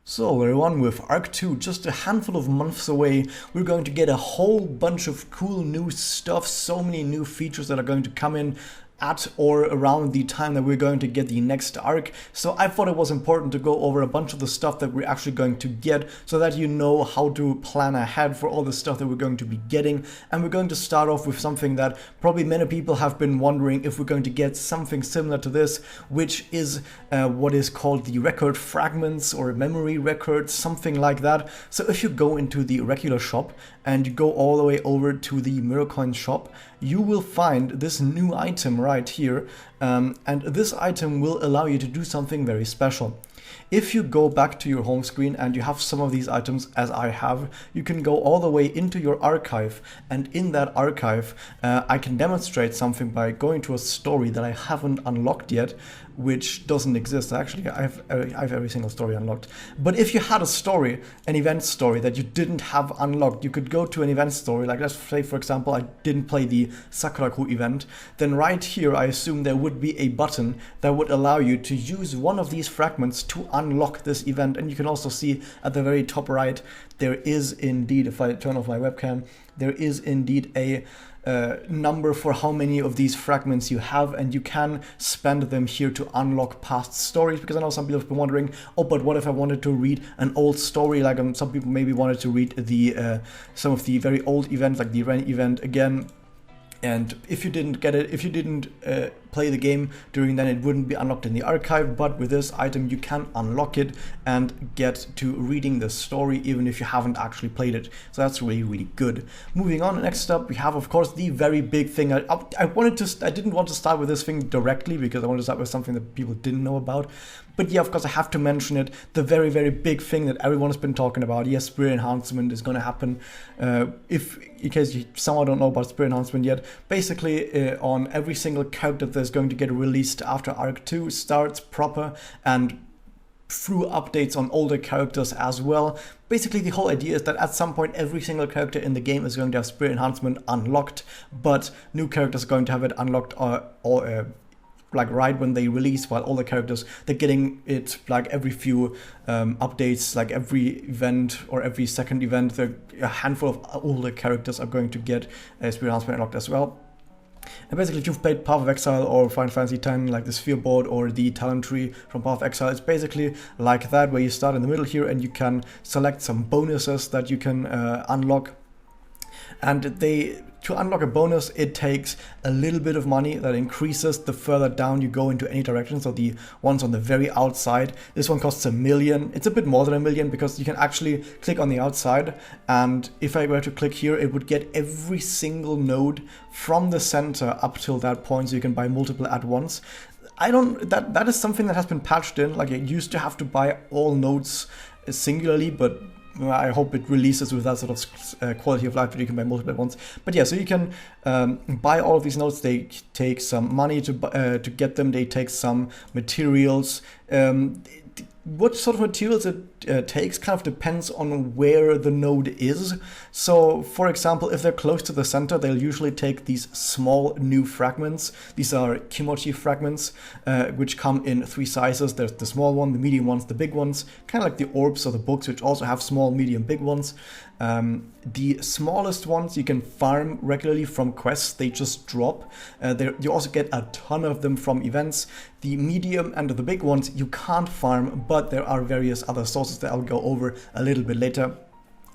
So everyone, with Arc 2 just a handful of months away, we're going to get a whole bunch of cool new stuff, so many new features that are going to come in at or around the time that we're going to get the next arc. So I thought it was important to go over a bunch of the stuff that we're actually going to get so that you know how to plan ahead for all the stuff that we're going to be getting. And we're going to start off with something that probably many people have been wondering if we're going to get something similar to this, which is what is called the record fragments or memory records, something like that. So if you go into the regular shop and you go all the way over to the Mirrorcoin shop, you will find this new item right here, and this item will allow you to do something very special. If you go back to your home screen and you have some of these items, as I have, you can go all the way into your archive, and in that archive I can demonstrate something by going to a story that I haven't unlocked yet, which doesn't exist. Actually, I have every single story unlocked. But if you had a story, an event story that you didn't have unlocked, you could go to an event story, like let's say for example I didn't play the Sakuraku event, then right here I assume there would be a button that would allow you to use one of these fragments to unlock this event. And you can also see at the very top right, there is indeed, if I turn off my webcam, there is indeed a number for how many of these fragments you have, and you can spend them here to unlock past stories. Because I know some people have been wondering, oh, but what if I wanted to read an old story? Like some people maybe wanted to read the some of the very old events, like the Ren event again. And if you didn't get it, if you didn't play the game during then, it wouldn't be unlocked in the archive. But with this item, you can unlock it and get to reading the story, even if you haven't actually played it. So that's really, really good. Moving on, next up, we have, of course, the very big thing. I didn't want to start with this thing directly because I wanted to start with something that people didn't know about. But yeah, of course, I have to mention it. The very, very big thing that everyone has been talking about. Yes, spirit enhancement is going to happen. In case you somehow don't know about spirit enhancement yet, basically on every single character that's going to get released after Arc 2 starts proper, and through updates on older characters as well. Basically, the whole idea is that at some point every single character in the game is going to have spirit enhancement unlocked, but new characters are going to have it unlocked like right when they release, while all the characters, they're getting it like every few updates, like every event or every second event. A handful of older characters are going to get spirit enhancement unlocked as well. And basically, if you've played Path of Exile or Final Fantasy X, like the Sphere Board or the Talent Tree from Path of Exile, it's basically like that, where you start in the middle here and you can select some bonuses that you can unlock. And to unlock a bonus, it takes a little bit of money that increases the further down you go into any direction. So the ones on the very outside, this one costs $1 million. It's a bit more than $1 million because you can actually click on the outside. And if I were to click here, it would get every single node from the center up till that point. So you can buy multiple at once. That is something that has been patched in. Like, it used to have to buy all nodes singularly, but I hope it releases with that sort of quality of life that you can buy multiple at once. But yeah, so you can buy all of these nodes. They take some money to get them. They take some materials. What sort of materials it takes kind of depends on where the node is. So, for example, if they're close to the center, they'll usually take these small new fragments. These are Kimochi fragments, which come in 3 sizes. There's the small one, the medium ones, the big ones, kind of like the orbs or the books, which also have small, medium, big ones. The smallest ones you can farm regularly from quests. They just drop. You also get a ton of them from events. The medium and the big ones you can't farm, but there are various other sources that I'll go over a little bit later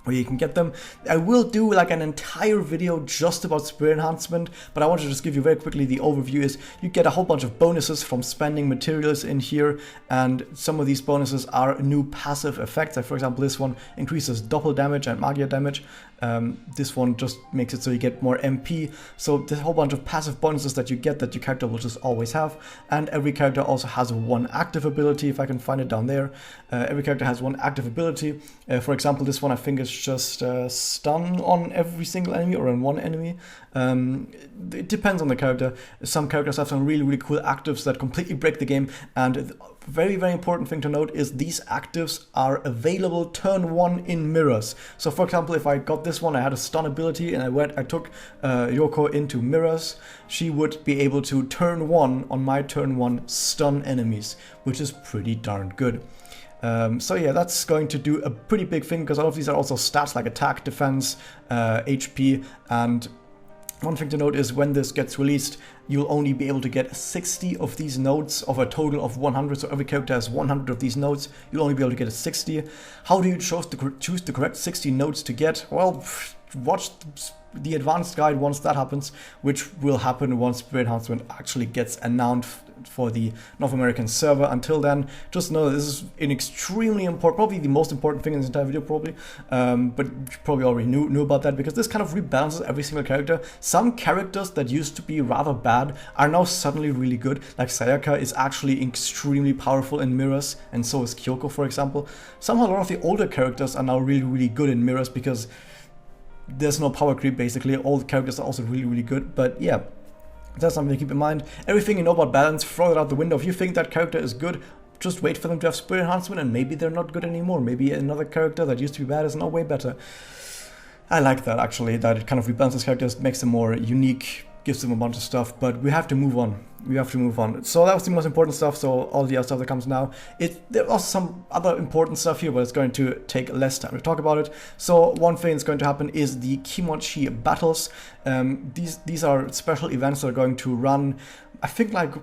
where you can get them. I will do like an entire video just about spirit enhancement, but I want to just give you very quickly the overview. Is you get a whole bunch of bonuses from spending materials in here, and some of these bonuses are new passive effects. Like, for example, this one increases doppel damage and Magia damage. This one just makes it so you get more MP. So there's a whole bunch of passive bonuses that you get that your character will just always have. And every character also has one active ability, if I can find it down there. Every character has one active ability. For example, this one I think is just stun on every single enemy or on one enemy. It depends on the character. Some characters have some really, really cool actives that completely break the game. And very, very important thing to note is these actives are available turn 1 in mirrors. So for example, if I got this one, I had a stun ability and I took Yoko into mirrors, she would be able to turn 1 on my turn 1 stun enemies, which is pretty darn good. So yeah, that's going to do a pretty big thing, because all of these are also stats like attack, defense, HP, and one thing to note is when this gets released, you'll only be able to get 60 of these nodes of a total of 100. So every character has 100 of these nodes. You'll only be able to get a 60. How do you choose the correct 60 nodes to get? Well, watch the advanced guide once that happens, which will happen once Spirit Enhancement actually gets announced for the North American server. Until then, just know that this is an extremely important, probably the most important thing in this entire video, probably, but you probably already knew about that, because this kind of rebalances every single character. Some characters that used to be rather bad are now suddenly really good, like Sayaka is actually extremely powerful in mirrors, and so is Kyoko, for example. Somehow a lot of the older characters are now really good in mirrors, because there's no power creep. Basically all the characters are also really good. But yeah, that's something to keep in mind. Everything you know about balance, throw it out the window. If you think that character is good, just wait for them to have Spirit Enhancement, and maybe they're not good anymore. Maybe another character that used to be bad is now way better. I like that, actually, that it kind of rebalances characters, makes them more unique, gives them a bunch of stuff, but we have to move on. We have to move on. So that was the most important stuff, so all the other stuff that comes now. There are also some other important stuff here, but it's going to take less time to talk about it. So one thing that's going to happen is the Kimochi battles. These are special events that are going to run, I think, like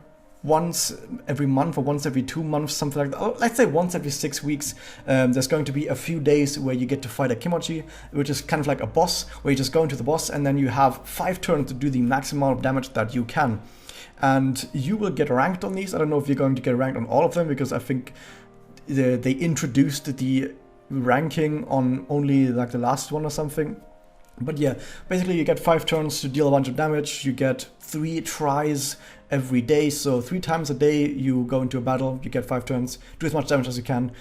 once every month or once every 2 months, something like that. Oh, let's say once every 6 weeks. There's going to be a few days where you get to fight a Kimochi, which is kind of like a boss, where you just go into the boss and then you have 5 turns to do the maximum amount of damage that you can. And you will get ranked on these. I don't know if you're going to get ranked on all of them, because I think they introduced the ranking on only like the last one or something. But yeah, basically you get 5 turns to deal a bunch of damage. You get 3 tries every day, so 3 times a day you go into a battle, you get 5 turns, do as much damage as you can.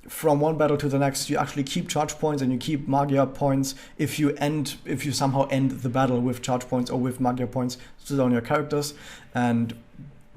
From one battle to the next, you actually keep charge points and you keep Magia points if you somehow end the battle with charge points or with Magia points still on your characters. And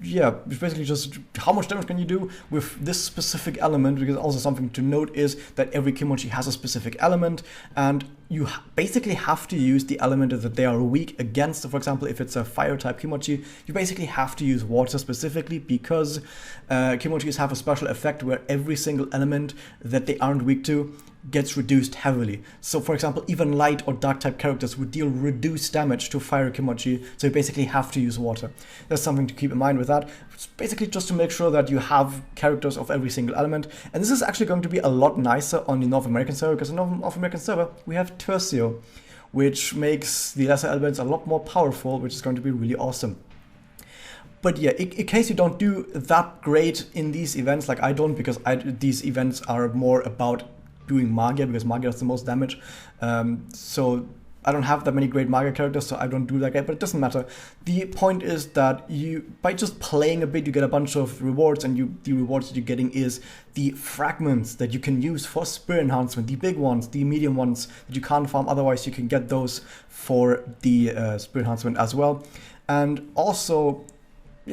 yeah, it's basically just how much damage can you do with this specific element, because also something to note is that every Kimochi has a specific element, and you basically have to use the element that they are weak against. So for example, if it's a fire type Kimochi, you basically have to use water specifically, because Kimochis have a special effect where every single element that they aren't weak to gets reduced heavily. So for example, even light or dark type characters would deal reduced damage to fire Kimochi, so you basically have to use water. There's something to keep in mind with that. It's basically just to make sure that you have characters of every single element, and this is actually going to be a lot nicer on the North American server, because on the North American server we have Tercio, which makes the lesser elements a lot more powerful, which is going to be really awesome. But yeah, in case you don't do that great in these events, like I don't, because these events are more about doing Magia, because Magia does the most damage. So I don't have that many great Magia characters, so I don't do that great, but it doesn't matter. The point is that by just playing a bit, you get a bunch of rewards, and the rewards that you're getting is the fragments that you can use for Spirit Enhancement, the big ones, the medium ones that you can't farm otherwise. You can get those for the Spirit Enhancement as well. And also,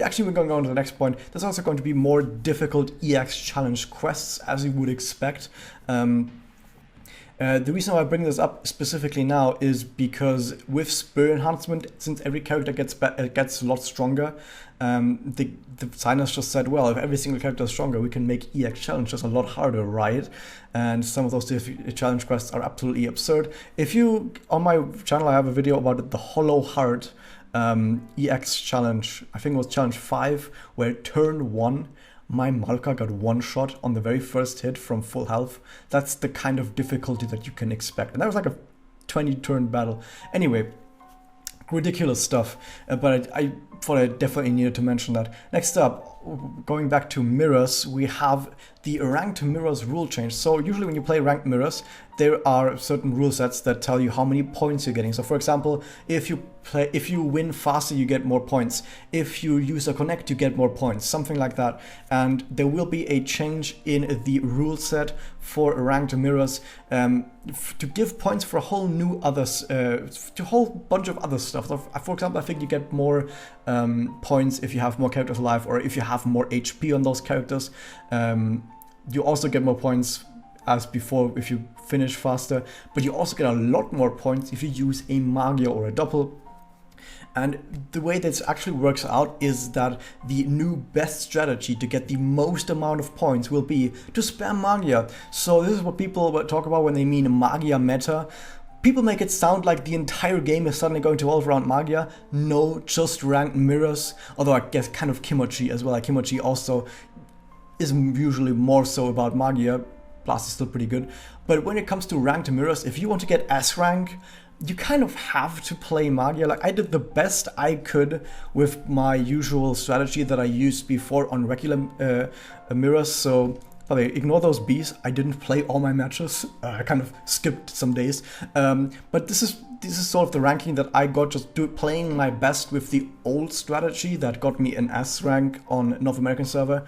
actually, we're going on to the next point. There's also going to be more difficult EX challenge quests, as you would expect. The reason why I bring this up specifically now is because with Spirit Enhancement, since every character gets a lot stronger, the designers just said, well, if every single character is stronger, we can make EX challenges a lot harder, right? And some of those challenge quests are absolutely absurd. On my channel, I have a video about the Hollow Heart EX challenge. I think it was challenge 5, where turn 1 my Malka got one shot on the very first hit from full health. That's the kind of difficulty that you can expect, and that was like a 20 turn battle. Anyway, ridiculous stuff, but I thought I definitely needed to mention that. Next up, going back to mirrors, we have the ranked mirrors rule change. So usually when you play ranked mirrors, there are certain rule sets that tell you how many points you're getting. So for example, if you win faster, you get more points. If you use a connect, you get more points, something like that. And there will be a change in the rule set for ranked mirrors to give points for a whole new to a whole bunch of other stuff. So for example, I think you get more points if you have more characters alive, or if you have more HP on those characters. You also get more points as before if you finish faster, but you also get a lot more points if you use a Magia or a Doppel. And the way this actually works out is that the new best strategy to get the most amount of points will be to spam Magia. So this is what people talk about when they mean Magia meta. People make it sound like the entire game is suddenly going to revolve around Magia. No, just ranked mirrors. Although I guess kind of Kimochi as well. Like Kimochi also is usually more so about Magia. Blast is still pretty good. But when it comes to ranked mirrors, if you want to get S rank, you kind of have to play Magia. Like I did the best I could with my usual strategy that I used before on regular mirrors. So, by the way, ignore those Bs. I didn't play all my matches. I kind of skipped some days. But this is sort of the ranking that I got, just playing my best with the old strategy that got me an S rank on North American server,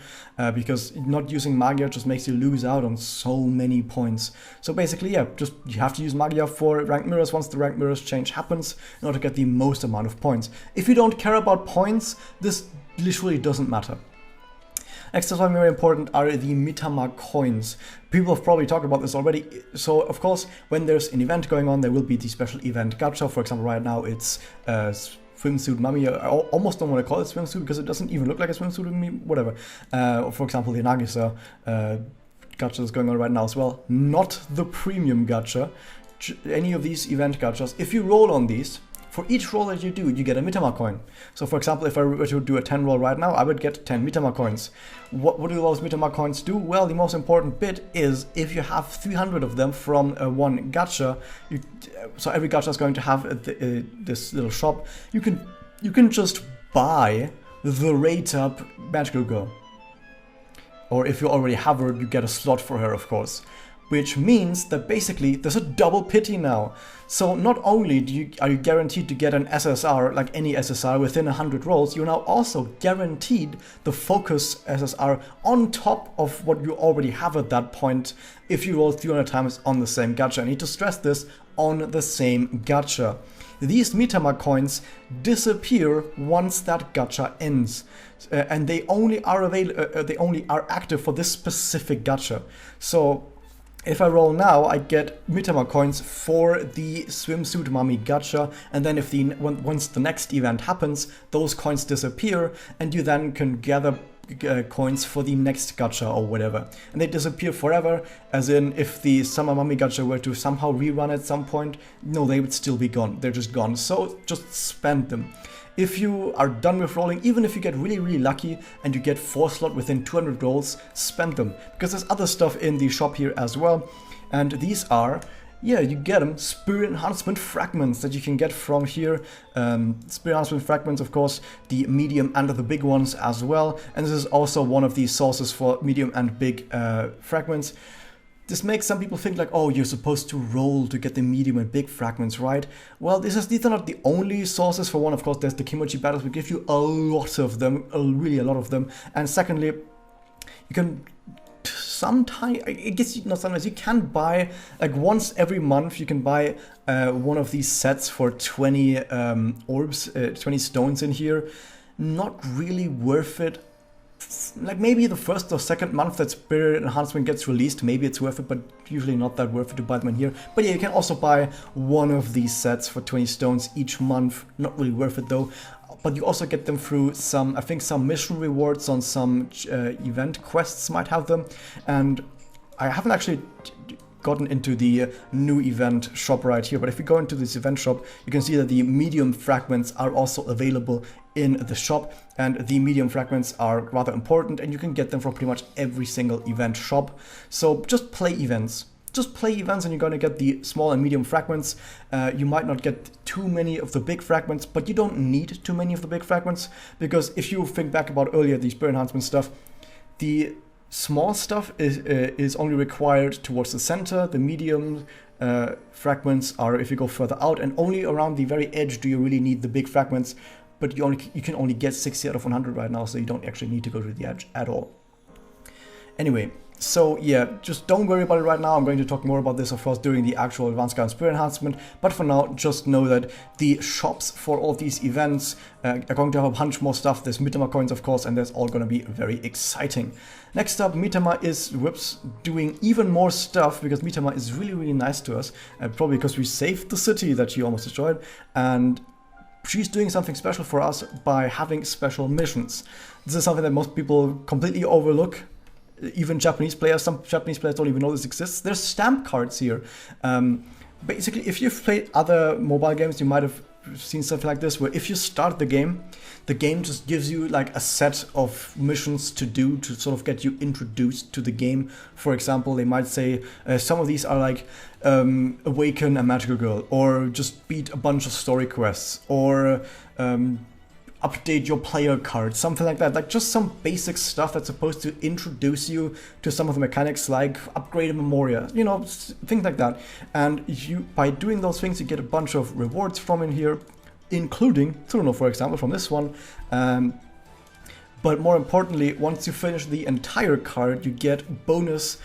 because not using Magia just makes you lose out on so many points. So basically, yeah, just you have to use Magia for ranked mirrors once the ranked mirrors change happens in order to get the most amount of points. If you don't care about points, this literally doesn't matter. Next is one very important are the Mitama coins. People have probably talked about this already. So of course, when there's an event going on, there will be the special event gacha. For example, right now it's swimsuit mummy. I almost don't want to call it swimsuit because it doesn't even look like a swimsuit to me. Whatever. For example, the Nagisa gacha is going on right now as well. Not the premium gacha. Any of these event gachas. If you roll on these, for each roll that you do, you get a Mitama coin. So for example, if I were to do a 10 roll right now, I would get 10 Mitama coins. What do those Mitama coins do? Well, the most important bit is if you have 300 of them from one gacha, so every gacha is going to have this little shop, you can just buy the rate up magical girl. Or if you already have her, you get a slot for her, of course. Which means that basically there's a double pity now. So not only are you guaranteed to get an SSR, like any SSR, within 100 rolls, you're now also guaranteed the focus SSR on top of what you already have at that point if you roll 300 times on the same gacha. I need to stress this, on the same gacha. These Mitama coins disappear once that gacha ends, and they only are active for this specific gacha. So if I roll now, I get Mitama coins for the swimsuit mummy gacha, and then if once the next event happens, those coins disappear, and you then can gather coins for the next gacha or whatever. And they disappear forever, as in if the summer mummy gacha were to somehow rerun at some point, no, they would still be gone. They're just gone. So just spend them. If you are done with rolling, even if you get really, really lucky and you get 4 slot within 200 rolls, spend them. Because there's other stuff in the shop here as well. And these are, yeah, you get them, Spirit Enhancement Fragments that you can get from here. Spirit Enhancement Fragments, of course, the medium and the big ones as well. And this is also one of the sources for medium and big fragments. This makes some people think like, oh, you're supposed to roll to get the medium and big fragments, right? Well, these are not the only sources. For one, of course, there's the Kimochi battles, which give you a lot of them, really a lot of them. And secondly, you can sometimes, I guess not sometimes, you can buy, like once every month, you can buy one of these sets for 20 orbs, 20 stones in here. Not really worth it. Like maybe the first or second month that Spirit Enhancement gets released, maybe it's worth it, but usually not that worth it to buy them in here. But yeah, you can also buy one of these sets for 20 stones each month. Not really worth it though. But you also get them through some, I think some mission rewards on some event quests might have them. And I haven't actually gotten into the new event shop right here, but if you go into this event shop, you can see that the medium fragments are also available in the shop, and the medium fragments are rather important, and you can get them from pretty much every single event shop. So just play events. Just play events and you're going to get the small and medium fragments. You might not get too many of the big fragments, but you don't need too many of the big fragments, because if you think back about earlier, the Spirit Enhancement stuff, the small stuff is only required towards the center. The medium fragments are if you go further out, and only around the very edge do you really need the big fragments. But you can only get 60 out of 100 right now, so you don't actually need to go to the edge at all. Anyway, so yeah, just don't worry about it right now. I'm going to talk more about this, of course, during the actual Advanced Guide and Spirit Enhancement. But for now, just know that the shops for all these events are going to have a bunch more stuff. There's Mitama coins, of course, and that's all going to be very exciting. Next up, Mitama is, doing even more stuff, because Mitama is really, really nice to us. Probably because we saved the city that she almost destroyed, and she's doing something special for us by having special missions. This is something that most people completely overlook. Even Japanese players, some Japanese players don't even know this exists. There's stamp cards here. Basically, if you've played other mobile games, you might have seen something like this, where if you start the game just gives you like a set of missions to do to sort of get you introduced to the game. For example, they might say some of these are like awaken a magical girl, or just beat a bunch of story quests, or update your player card, something like that. Like just some basic stuff that's supposed to introduce you to some of the mechanics, like upgrade a memoria, you know, things like that. And you, by doing those things, you get a bunch of rewards from in here, including Tsuruno, for example, from this one. But more importantly, once you finish the entire card, you get bonus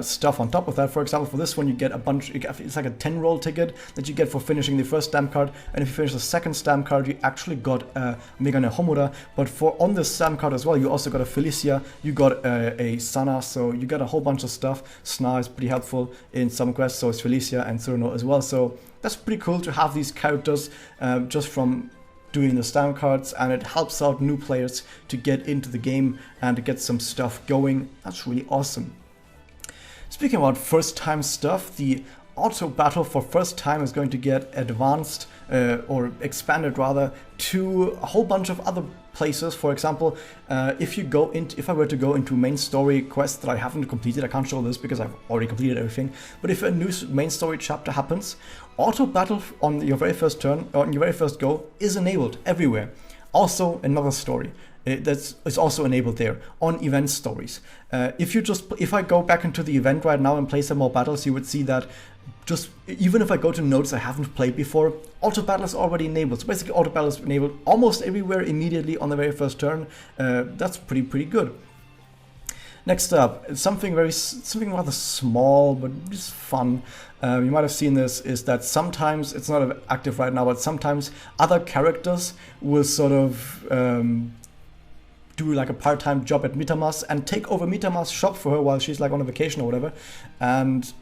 stuff on top of that. For example, for this one, you get a bunch, it's like a 10-roll ticket that you get for finishing the first stamp card, and if you finish the second stamp card, you actually got a Megane Homura. But for on this stamp card as well, you also got a Felicia, you got a Sana, so you got a whole bunch of stuff. Sna is pretty helpful in some quests, so is Felicia and Tsuruno as well. So that's pretty cool to have these characters just from doing the stamp cards, and it helps out new players to get into the game and to get some stuff going. That's really awesome. Speaking about first time stuff, the auto battle for first time is going to get advanced or expanded rather to a whole bunch of other places. For example, if I were to go into main story quests that I haven't completed, I can't show this because I've already completed everything, but if a new main story chapter happens, auto battle on your very first turn, or on your very first go, is enabled everywhere. Also another story. It's also enabled there on event stories. If I go back into the event right now and play some more battles, you would see that just even if I go to nodes I haven't played before, auto battle is already enabled. So basically, auto battle is enabled almost everywhere immediately on the very first turn. That's pretty good. Next up, something rather small but just fun. You might have seen this, is that sometimes, it's not active right now, but sometimes other characters will sort of do like a part-time job at Mitama's and take over Mitama's shop for her while she's like on a vacation or whatever. And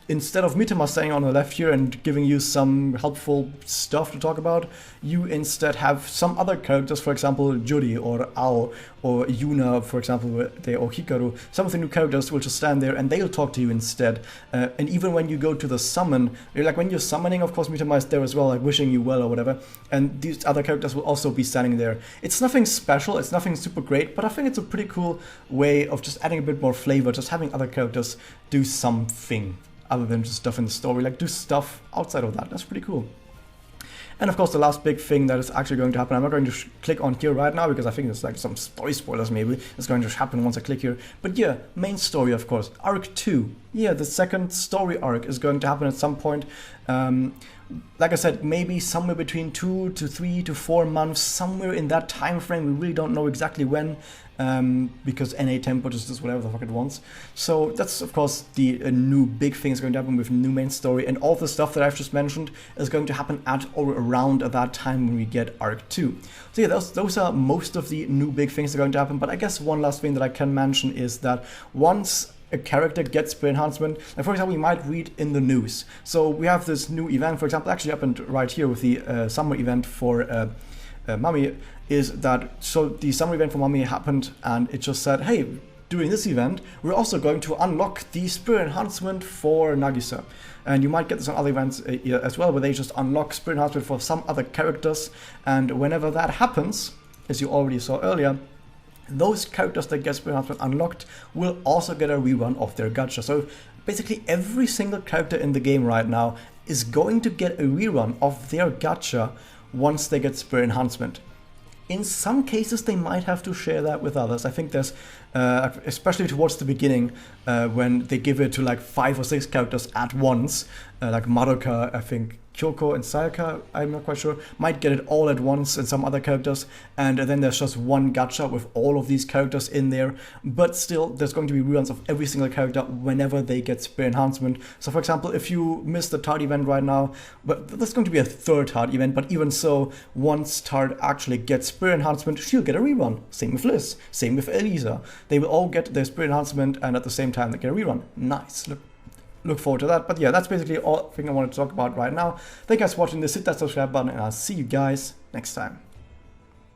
instead of Mitama staying on the left here and giving you some helpful stuff to talk about, you instead have some other characters, for example Juri or Ao or Yuna, for example, or Hikaru. Some of the new characters will just stand there and they'll talk to you instead. And even when you go to the summon, like when you're summoning, of course Mitama is there as well, like wishing you well or whatever, and these other characters will also be standing there. It's nothing special, it's nothing super great, but I think it's a pretty cool way of just adding a bit more flavor, just having other characters do something other than just stuff in the story, like do stuff outside of that. That's pretty cool. And of course, the last big thing that is actually going to happen, I'm not going to click on here right now because I think there's like some story spoilers maybe. It's going to happen once I click here. But yeah, main story, of course. Arc 2. Yeah, the second story arc is going to happen at some point. Like I said, maybe somewhere between 2 to 3 to 4 months, somewhere in that time frame. We really don't know exactly when, because NA Tempo just does whatever the fuck it wants. So that's of course the new big thing is going to happen with new main story, and all the stuff that I've just mentioned is going to happen at or around at that time when we get Arc 2. So yeah, those are most of the new big things that are going to happen. But I guess one last thing that I can mention is that once a character gets spirit enhancement, like for example, we might read in the news. So we have this new event, for example, actually happened right here with the summer event for Mami, is that, so the summer event for Mami happened and it just said, hey, during this event, we're also going to unlock the spirit enhancement for Nagisa. And you might get this on other events as well, where they just unlock spirit enhancement for some other characters. And whenever that happens, as you already saw earlier, those characters that get spirit enhancement unlocked will also get a rerun of their gacha. So basically every single character in the game right now is going to get a rerun of their gacha once they get spirit enhancement. In some cases they might have to share that with others. I think there's, especially towards the beginning, when they give it to like 5 or 6 characters at once, like Madoka, I think Kyoko and Sayaka, I'm not quite sure, might get it all at once, and some other characters, and then there's just one gacha with all of these characters in there. But still, there's going to be reruns of every single character whenever they get spirit enhancement. So for example, if you missed the Tard event right now, but there's going to be a third Tard event, but even so, once Tard actually gets spirit enhancement, she'll get a rerun. Same with Liz, same with Elisa. They will all get their spirit enhancement, and at the same time they get a rerun. Nice, look. look forward to that. But yeah, that's basically all thing I want to talk about right now. Thank you guys for watching this. Hit that subscribe button, and I'll see you guys next time.